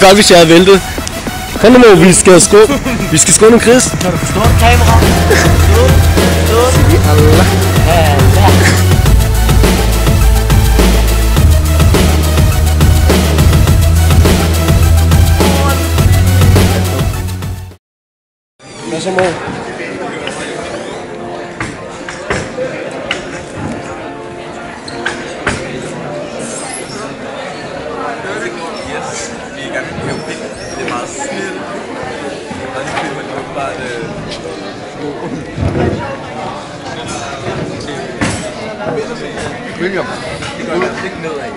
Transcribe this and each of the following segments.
været godt, hvis jeg havde væltet. Kom nu, vi skal skåne en Chris. Kan du forstå det, kamera? Hvad så, mor? Det er meget snilt. Og så filmer de jo bare William. det går altså ikke nedad.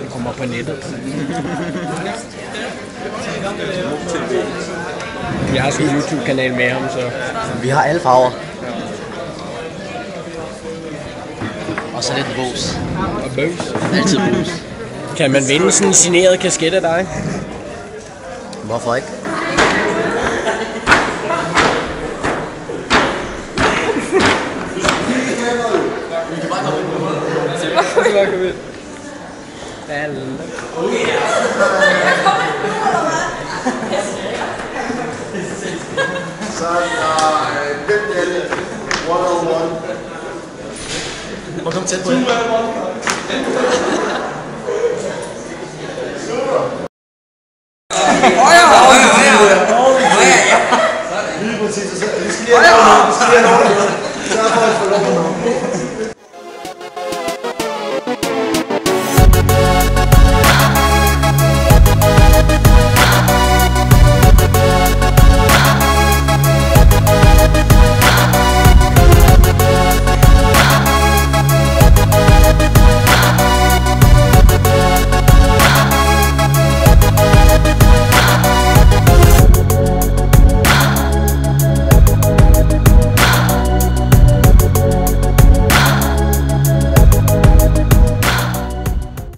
Det kommer på nettet. Jeg har sådan en YouTube-kanal med ham, så... Vi har alle farver. Og så lidt bus. Og bøs. Altid bus. Kan man vinde sådan en signeret kasket af dig? Hvorfor ikke? Må komme tæt på.